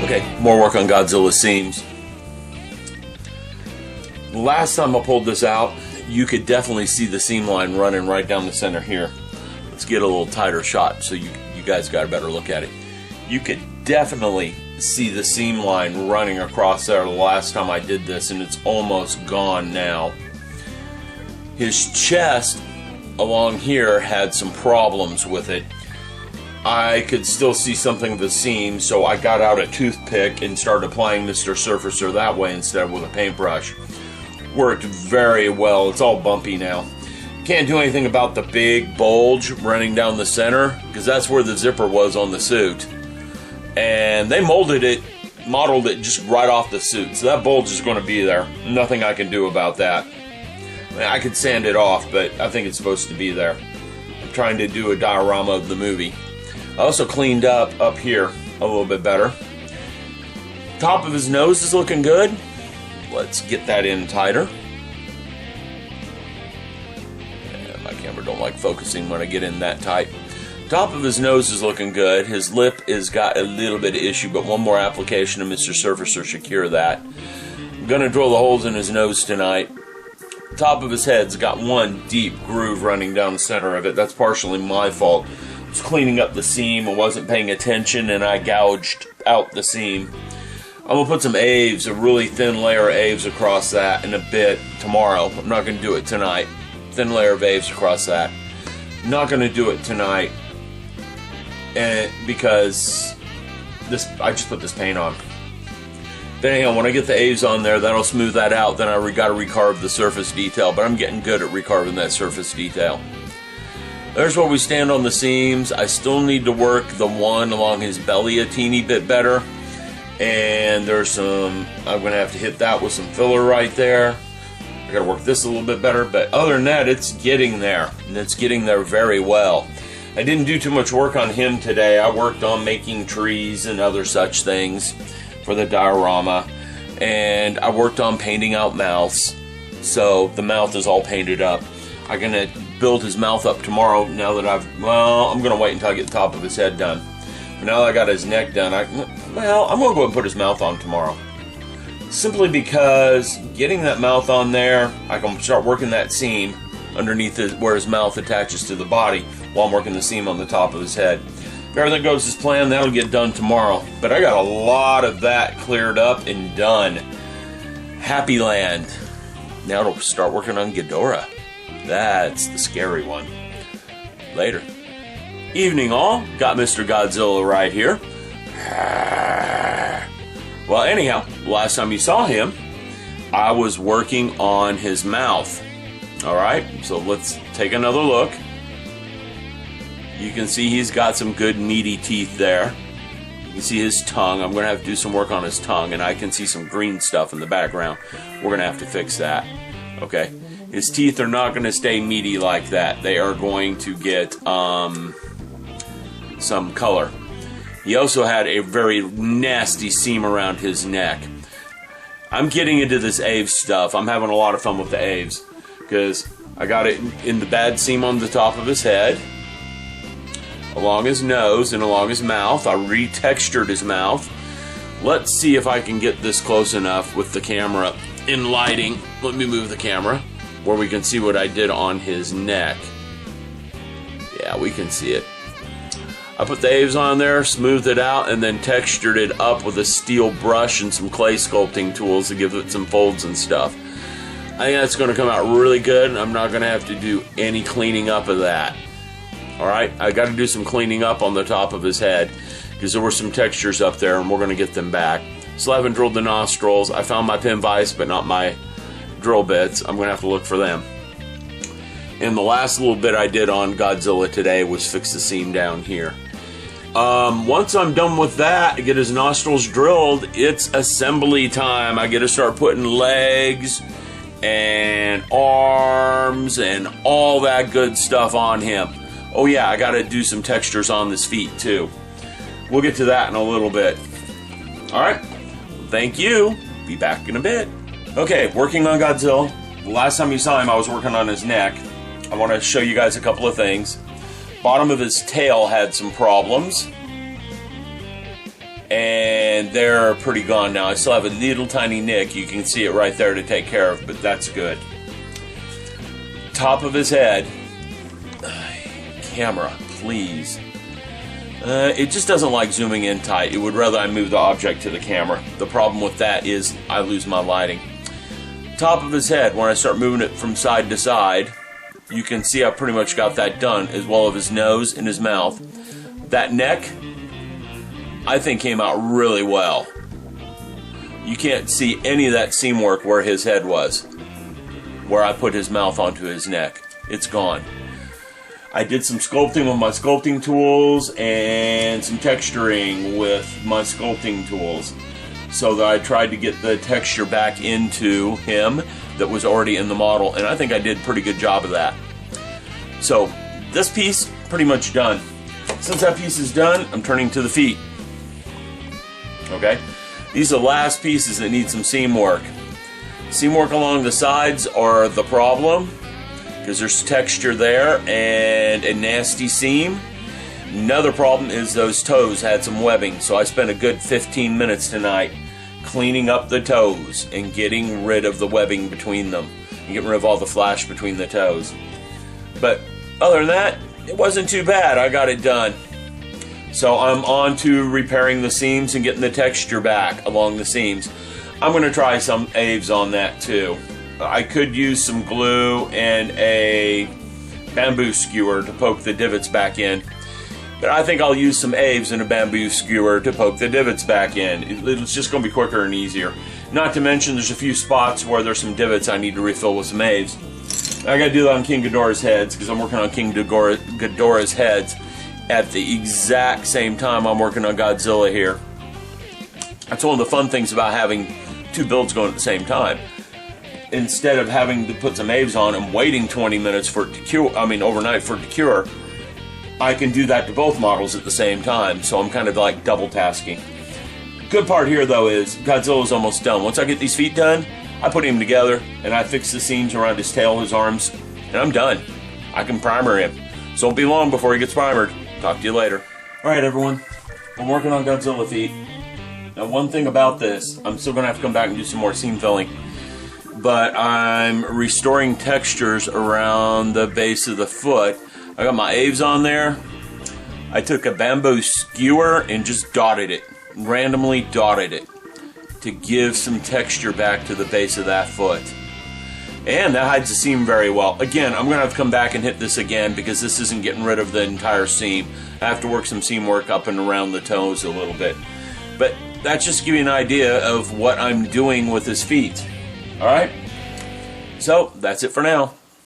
Okay, more work on Godzilla's seams. Last time I pulled this out, you could definitely see the seam line running right down the center here. Let's get a little tighter shot so you guys got a better look at it. You could definitely see the seam line running across there the last time I did this, and it's almost gone now. His chest along here had some problems with it. I could still see something of the seam, so I got out a toothpick and started applying Mr. Surfacer that way instead of with a paintbrush. Worked very well. It's all bumpy now. Can't do anything about the big bulge running down the center, because that's where the zipper was on the suit. And they modeled it just right off the suit, so that bulge is going to be there. Nothing I can do about that. I could sand it off, but I think it's supposed to be there. I'm trying to do a diorama of the movie. I also cleaned up here a little bit better. Top of his nose is looking good. Let's get that in tighter. Yeah, my camera don't like focusing when I get in that tight. Top of his nose is looking good. His lip has got a little bit of issue, but one more application of Mr. Surfacer should cure that. I'm going to drill the holes in his nose tonight. Top of his head's got one deep groove running down the center of it. That's partially my fault. I was cleaning up the seam, I wasn't paying attention, and I gouged out the seam. I'm going to put some Aves, a really thin layer of Aves across that in a bit tomorrow. I'm not going to do it tonight. Thin layer of Aves across that. Not going to do it tonight because I just put this paint on. Then anyhow, when I get the Aves on there, that'll smooth that out. Then I got to recarve the surface detail, but I'm getting good at recarving that surface detail. There's where we stand on the seams. I still need to work the one along his belly a teeny bit better. And there's some, I'm going to have to hit that with some filler right there. I got to work this a little bit better, but other than that, it's getting there, and it's getting there very well. I didn't do too much work on him today. I worked on making trees and other such things for the diorama, and I worked on painting out mouths, so the mouth is all painted up. I'm going to build his mouth up tomorrow now that I'm going to wait until I get the top of his head done. But now that I got his neck done, I'm going to go ahead and put his mouth on tomorrow. Simply because getting that mouth on there, I can start working that seam underneath where his mouth attaches to the body while I'm working the seam on the top of his head. If everything goes as planned, that'll get done tomorrow. But I got a lot of that cleared up and done. Happy Land. Now to start working on Ghidorah. That's the scary one. Later. Evening all. Got Mr. Godzilla right here. Well, anyhow, last time you saw him, I was working on his mouth. Alright, so let's take another look. You can see he's got some good meaty teeth there. You can see his tongue. I'm going to have to do some work on his tongue, and I can see some green stuff in the background. We're going to have to fix that. Okay, his teeth are not going to stay meaty like that. They are going to get some color. He also had a very nasty seam around his neck. I'm getting into this Aves stuff. I'm having a lot of fun with the Aves because I got it in the bad seam on the top of his head, along his nose, and along his mouth. I retextured his mouth. Let's see if I can get this close enough with the camera in lighting. Let me move the camera where we can see what I did on his neck. Yeah, we can see it. I put the Aves on there, smoothed it out, and then textured it up with a steel brush and some clay sculpting tools to give it some folds and stuff. I think that's going to come out really good, and I'm not going to have to do any cleaning up of that. Alright, I got to do some cleaning up on the top of his head because there were some textures up there, and we're going to get them back. Still haven't drilled the nostrils. I found my pin vise, but not my drill bits. I'm going to have to look for them. And the last little bit I did on Godzilla today was fix the seam down here. Once I'm done with that, get his nostrils drilled, it's assembly time. I get to start putting legs and arms and all that good stuff on him. Oh yeah, I got to do some textures on his feet too. We'll get to that in a little bit. Alright, thank you. Be back in a bit. Okay, working on Godzilla. The last time you saw him, I was working on his neck. I want to show you guys a couple of things. Bottom of his tail had some problems. And and they're pretty gone now. I still have a little tiny nick. You can see it right there to take care of, but that's good. Top of his head. Camera, please. It just doesn't like zooming in tight. It would rather I move the object to the camera. The problem with that is I lose my lighting. Top of his head, when I start moving it from side to side, you can see I pretty much got that done, as well as his nose and his mouth. That neck, I think, came out really well. You can't see any of that seam work where his head was, where I put his mouth onto his neck. It's gone. I did some sculpting with my sculpting tools and some texturing with my sculpting tools, so that I tried to get the texture back into him that was already in the model, and I think I did a pretty good job of that. So this piece pretty much done. Since that piece is done, I'm turning to the feet. Okay, these are the last pieces that need some seam work. Seam work along the sides are the problem, because there's texture there and a nasty seam. Another problem is those toes had some webbing, so I spent a good 15 minutes tonight cleaning up the toes and getting rid of the webbing between them and getting rid of all the flash between the toes. But other than that, it wasn't too bad. I got it done. So I'm on to repairing the seams and getting the texture back along the seams. I'm going to try some Aves on that too. I could use some glue and a bamboo skewer to poke the divots back in. But I think I'll use some Aves and a bamboo skewer to poke the divots back in. It's just going to be quicker and easier. Not to mention there's a few spots where there's some divots I need to refill with some Aves. I got to do that on King Ghidorah's heads, because I'm working on King Ghidorah's heads at the exact same time I'm working on Godzilla here. That's one of the fun things about having two builds going at the same time. Instead of having to put some Aves on and waiting 20 minutes for it to cure, overnight for it to cure, I can do that to both models at the same time, so I'm kind of like double tasking. Good part here though is Godzilla's almost done. Once I get these feet done, I put him together and I fix the seams around his tail, his arms, and I'm done. I can primer him. So it won't be long before he gets primered. Talk to you later. Alright everyone, I'm working on Godzilla feet. Now one thing about this, I'm still going to have to come back and do some more seam filling, but I'm restoring textures around the base of the foot. I got my Aves on there. I took a bamboo skewer and just dotted it, randomly dotted it, to give some texture back to the base of that foot. And that hides the seam very well. Again, I'm going to have to come back and hit this again, because this isn't getting rid of the entire seam. I have to work some seam work up and around the toes a little bit. But that's just to give you an idea of what I'm doing with his feet. Alright? So, that's it for now.